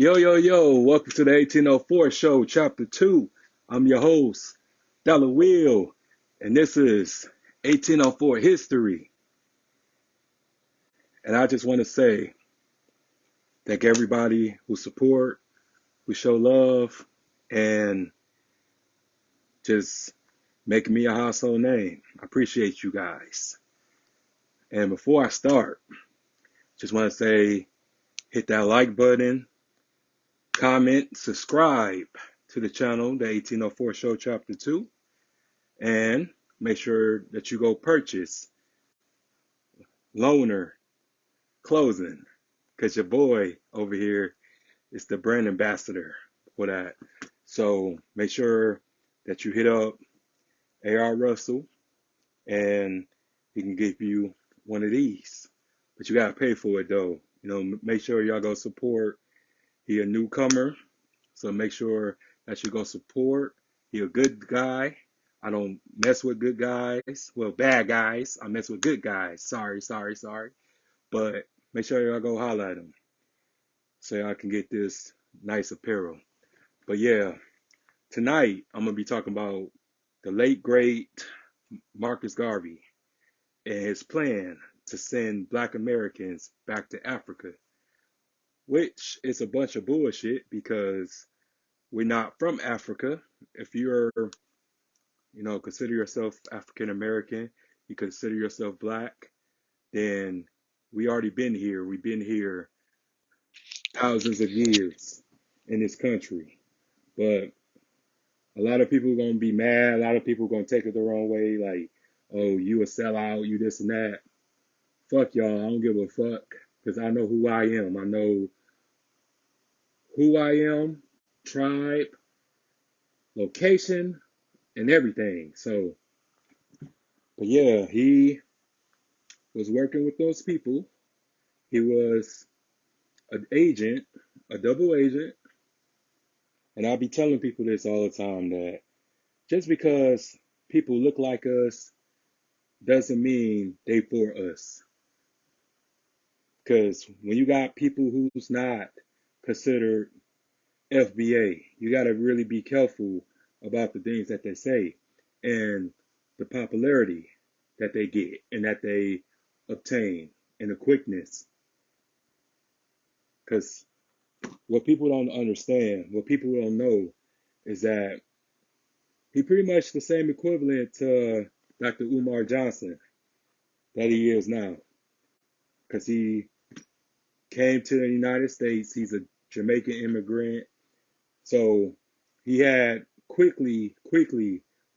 Yo, yo, yo, welcome to the 1804 show, chapter 2. I'm your host, Dollar Will, and this is 1804 history. And I just want to say, thank everybody who support, who show love, and just making me a household name. I appreciate you guys. And before I start, just want to say, hit that like button, comment, subscribe to the channel, the 1804 show, chapter 2. And make sure that you go purchase Loner clothing because your boy over here is the brand ambassador for that. So make sure that you hit up AR Russell and he can give you one of these. But you got to pay for it though. Make sure y'all go support. He a newcomer, so make sure that you go support. He a good guy. I don't mess with good guys. Well, bad guys. I mess with good guys. Sorry, sorry, sorry. But make sure y'all go holler at him so y'all can get this nice apparel. But yeah, tonight I'm gonna be talking about the late great Marcus Garvey and his plan to send Black Americans back to Africa, which is a bunch of bullshit because we're not from Africa. If you're, consider yourself African American, you consider yourself black, then we already been here. We've been here thousands of years in this country. But a lot of people are gonna be mad. A lot of people are gonna take it the wrong way, like, oh, you a sellout, you this and that. Fuck y'all. I don't give a fuck because I know who I am. I know who I am, tribe, location, and everything. So, but yeah, he was working with those people. He was an agent, a double agent, and I'll be telling people this all the time that just because people look like us doesn't mean they for us. Because when you got people who's not considered FBA, you got to really be careful about the things that they say and the popularity that they get and that they obtain and the quickness. Because what people don't understand, what people don't know, is that he pretty much the same equivalent to Dr. Umar Johnson that he is now. Because he came to the United States, he's a Jamaican immigrant. So he had quickly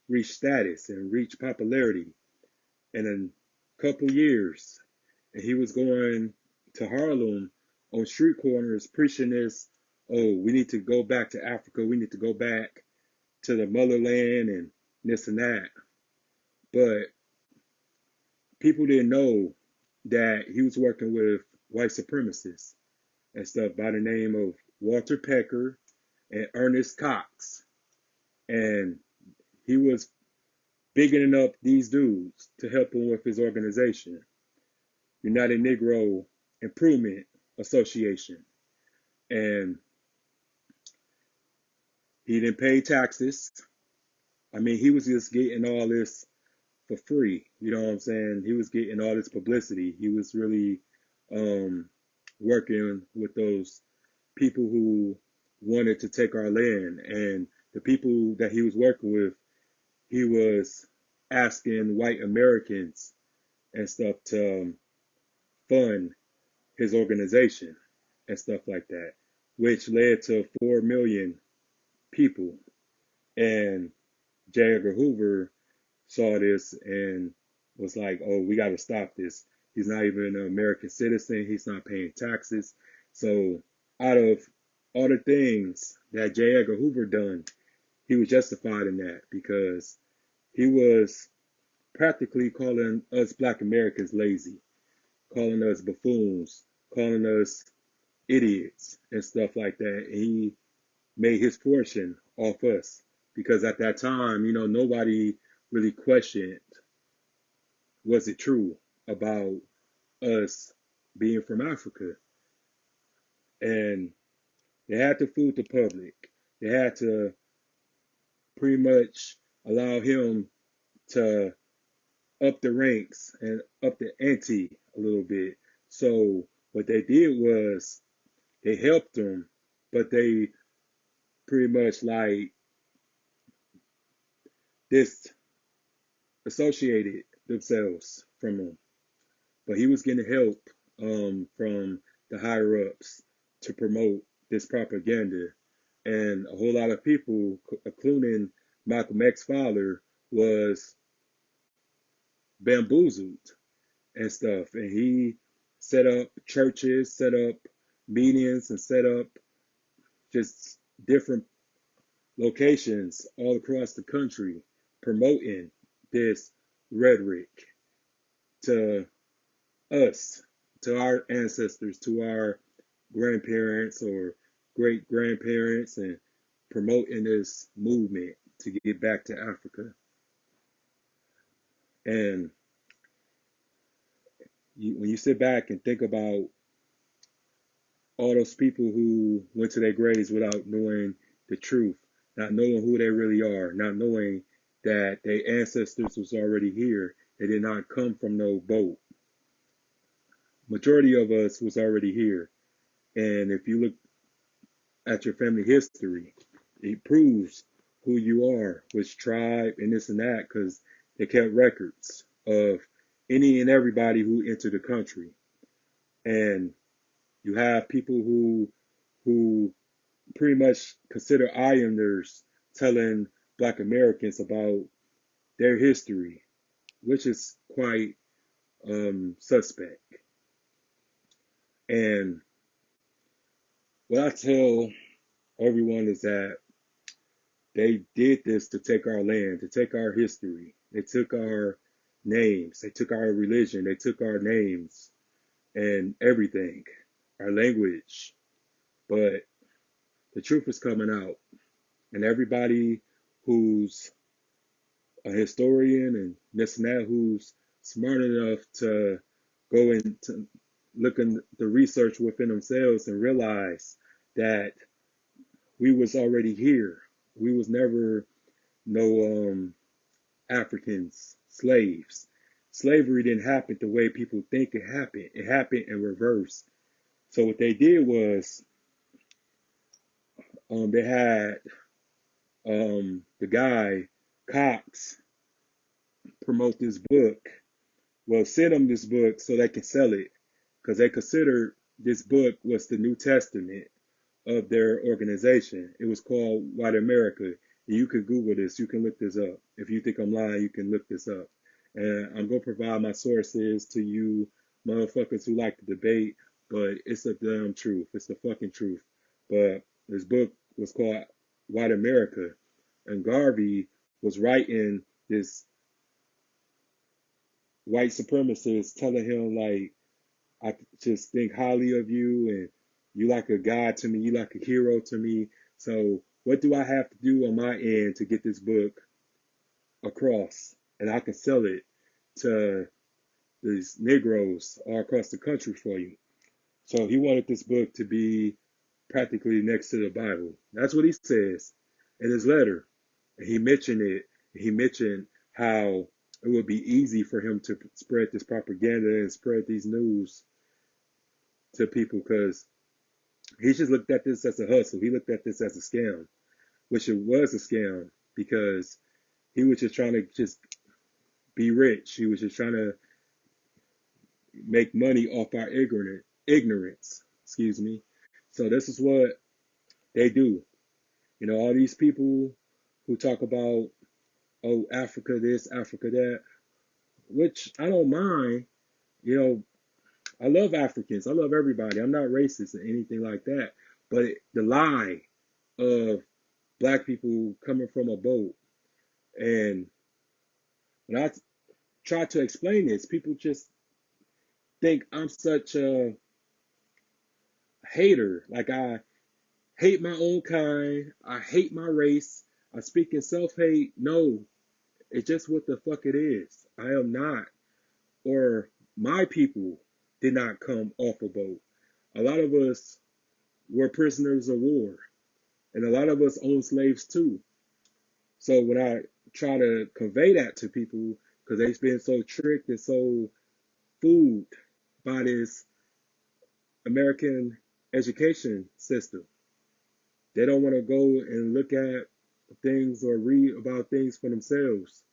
reached status and reached popularity in a couple years. And he was going to Harlem on street corners preaching this, oh, we need to go back to Africa, we need to go back to the motherland and this and that. But people didn't know that he was working with white supremacists and stuff by the name of Walter Pecker and Ernest Cox. And he was bigging up these dudes to help him with his organization, United Negro Improvement Association. And he didn't pay taxes. I mean, he was just getting all this for free. You know what I'm saying? He was getting all this publicity. He was really working with those people who wanted to take our land. And the people that he was working with, he was asking white Americans and stuff to fund his organization and stuff like that, which led to 4 million people. And J. Edgar Hoover saw this and was like, oh, we got to stop this. He's not even an American citizen. He's not paying taxes. So out of all the things that J. Edgar Hoover done, he was justified in that because he was practically calling us black Americans lazy, calling us buffoons, calling us idiots and stuff like that. And he made his fortune off us because at that time, nobody really questioned was it true about us being from Africa. And They had to fool the public. They had to pretty much allow him to up the ranks and up the ante a little bit. So what they did was they helped him, but they pretty much like disassociated themselves from him. But he was getting help from the higher ups to promote this propaganda. And a whole lot of people, including Malcolm X's father, was bamboozled and stuff. And he set up churches, set up meetings, and set up just different locations all across the country promoting this rhetoric to us, to our ancestors, to our grandparents or great grandparents, and promoting this movement to get back to Africa. And when you sit back and think about all those people who went to their graves without knowing the truth, not knowing who they really are, not knowing that their ancestors was already here, they did not come from no boat. Majority of us was already here. And if you look at your family history, it proves who you are, which tribe, and this and that, because they kept records of any and everybody who entered the country. And you have people who pretty much consider islanders telling Black Americans about their history, which is quite suspect. And what I tell everyone is that they did this to take our land, to take our history. They took our names, they took our religion, they took our names and everything, our language. But the truth is coming out. And everybody who's a historian and this and that, who's smart enough to go into look in the research within themselves and realize that we was already here. We was never no Africans, slaves. Slavery didn't happen the way people think it happened. It happened in reverse. So what they did was they had the guy Cox promote this book. Well, send them this book so they can sell it, because they considered this book was the New Testament of their organization. It was called White America. You can Google this. You can look this up. If you think I'm lying, you can look this up. And I'm going to provide my sources to you motherfuckers who like to debate, but it's a damn truth. It's the fucking truth. But this book was called White America. And Garvey was writing this white supremacist telling him, like, I just think highly of you and you like a god to me, you like a hero to me. So what do I have to do on my end to get this book across? And I can sell it to these Negroes all across the country for you. So he wanted this book to be practically next to the Bible. That's what he says in his letter. And he mentioned it. He mentioned how it would be easy for him to spread this propaganda and spread these news to people, because he just looked at this as a hustle. He looked at this as a scam, which it was a scam, because he was just trying to just be rich. He was just trying to make money off our ignorance. Excuse me. So this is what they do. You know, all these people who talk about, oh, Africa this, Africa that, which I don't mind. You know, I love Africans. I love everybody. I'm not racist or anything like that. But the lie of Black people coming from a boat, and when I try to explain this, people just think I'm such a hater. Like, I hate my own kind. I hate my race. I speak in self-hate. No, it's just what the fuck it is. I am not, or my people did not come off a boat. A lot of us were prisoners of war, and a lot of us own slaves too. So when I try to convey that to people, because they've been so tricked and so fooled by this American education system, they don't want to go and look at things or read about things for themselves.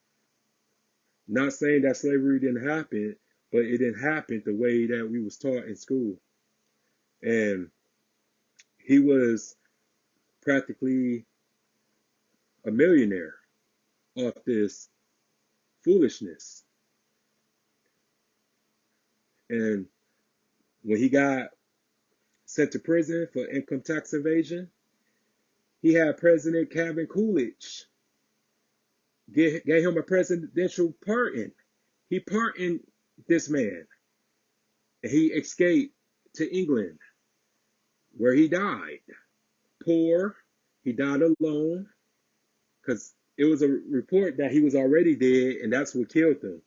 Not saying that slavery didn't happen, but it didn't happen the way that we was taught in school. And he was practically a millionaire off this foolishness. And when he got sent to prison for income tax evasion, he had President Calvin Coolidge gave him a presidential pardon. He pardoned this man, and he escaped to England, where he died. Poor, he died alone, because it was a report that he was already dead, and that's what killed him.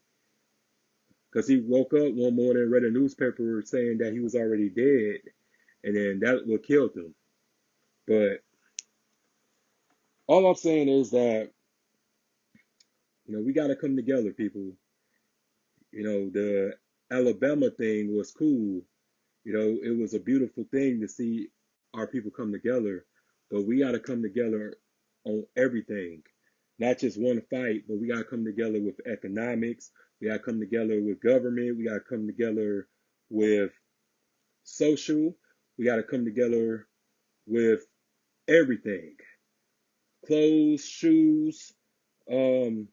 Because he woke up one morning and read a newspaper saying that he was already dead, and then that what killed him. But all I'm saying is that, we got to come together, people. The Alabama thing was cool. It was a beautiful thing to see our people come together, but we got to come together on everything, not just one fight, but we got to come together with economics. We got to come together with government. We got to come together with social. We got to come together with everything: clothes, shoes, um,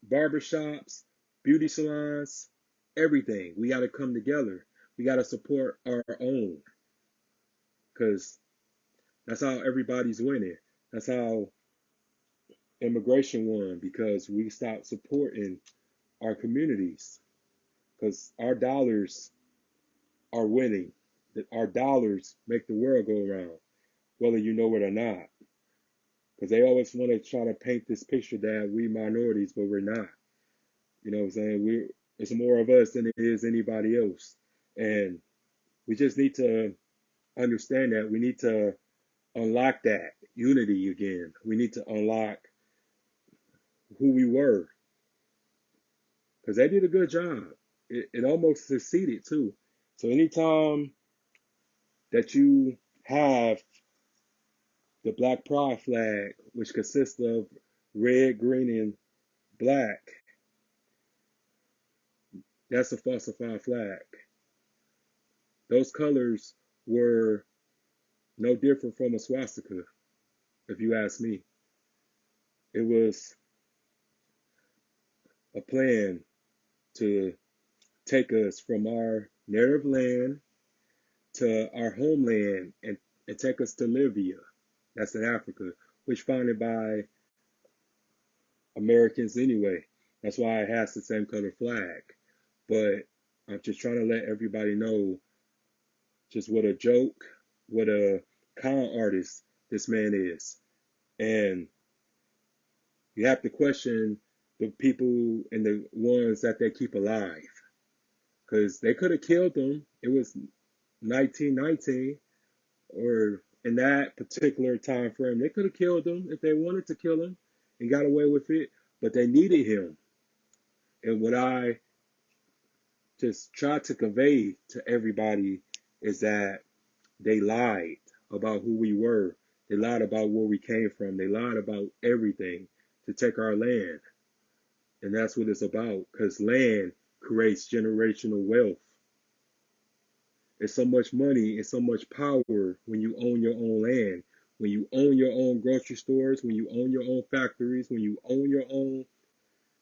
barbershops, beauty salons, everything. We got to come together. We got to support our own, because that's how everybody's winning. That's how immigration won, because we stopped supporting our communities, because our dollars are winning. Our dollars make the world go around, whether you know it or not. Because they always want to try to paint this picture that we minorities, but we're not. You know what I'm saying? It's more of us than it is anybody else. And we just need to understand that. We need to unlock that unity again. We need to unlock who we were, because they did a good job. It almost succeeded too. So anytime that you have the Black Pride flag, which consists of red, green, and black, that's a falsified flag. Those colors were no different from a swastika, if you ask me. It was a plan to take us from our native land to our homeland, and take us to Libya. That's in Africa, which founded by Americans anyway. That's why it has the same color flag. But I'm just trying to let everybody know just what a joke, what a con artist this man is. And you have to question the people and the ones that they keep alive, because they could have killed them. It was 1919, or in that particular time frame, they could have killed him if they wanted to kill him and got away with it, but they needed him. And what I just try to convey to everybody is that they lied about who we were. They lied about where we came from. They lied about everything to take our land. And that's what it's about, because land creates generational wealth. It's so much money and so much power when you own your own land, when you own your own grocery stores, when you own your own factories, when you own your own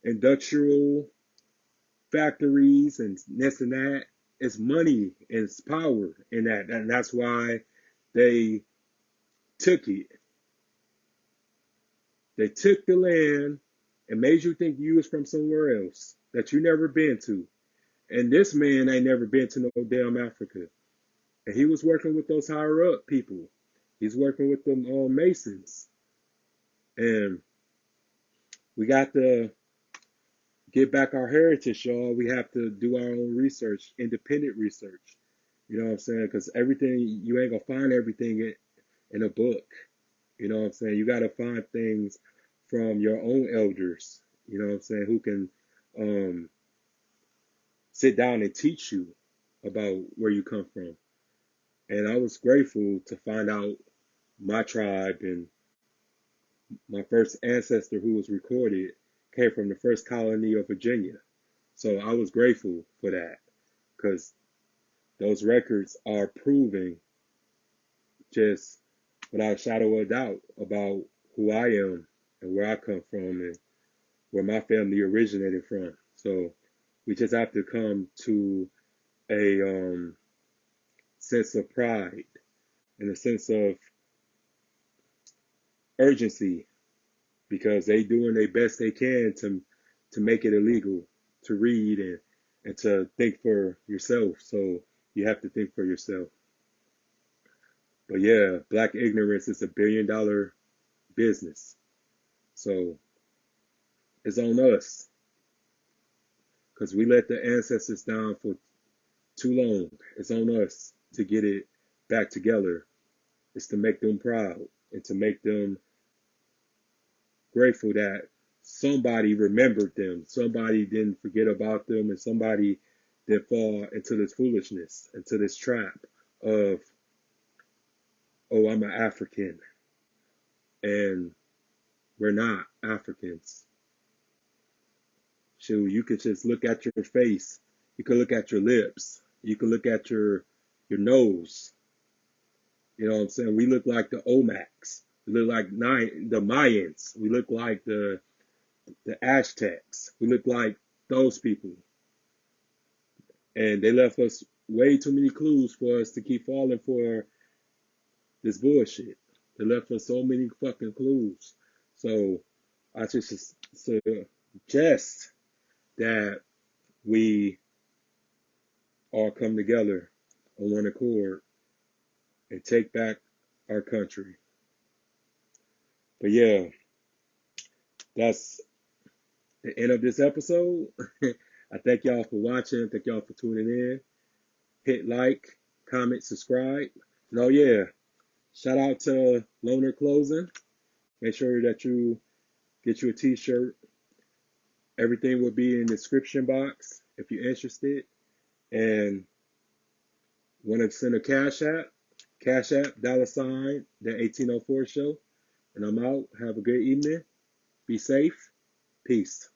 industrial factories and this and that. It's money and it's power in that. And that's why they took it. They took the land and made you think you was from somewhere else that you never been to. And this man ain't never been to no damn Africa. And he was working with those higher up people. He's working with them Masons. And we got to get back our heritage, y'all. We have to do our own research, independent research. You know what I'm saying? Because everything, you ain't gonna find everything in a book. You know what I'm saying? You gotta find things from your own elders. You know what I'm saying? Who can um, sit down and teach you about where you come from. And I was grateful to find out my tribe and my first ancestor who was recorded came from the first colony of Virginia. So I was grateful for that because those records are proving just without a shadow of a doubt about who I am and where I come from and where my family originated from. So we just have to come to a sense of pride and a sense of urgency because they doing their best they can to make it illegal to read and to think for yourself. So you have to think for yourself. But yeah, black ignorance is $1 billion business. So it's on us because we let the ancestors down for too long. It's on us to get it back together. It's to make them proud and to make them grateful that somebody remembered them, somebody didn't forget about them, and somebody didn't fall into this foolishness, into this trap of, oh, I'm an African, and we're not Africans. Shoot, you could just look at your face, you could look at your lips, you could look at your nose. You know what I'm saying? We look like the Olmecs. We look like the Mayans. We look like the Aztecs. We look like those people. And they left us way too many clues for us to keep falling for this bullshit. They left us so many fucking clues. So I just suggest that we all come together on one accord and take back our country. But yeah, that's the end of this episode. I thank y'all for watching. Thank y'all for tuning in. Hit like, comment, subscribe. And oh yeah, shout out to Loner Clothing. Make sure that you get you a t-shirt. Everything will be in the description box if you're interested. And want to send a Cash App, $ the 1804 show. And I'm out. Have a good evening. Be safe. Peace.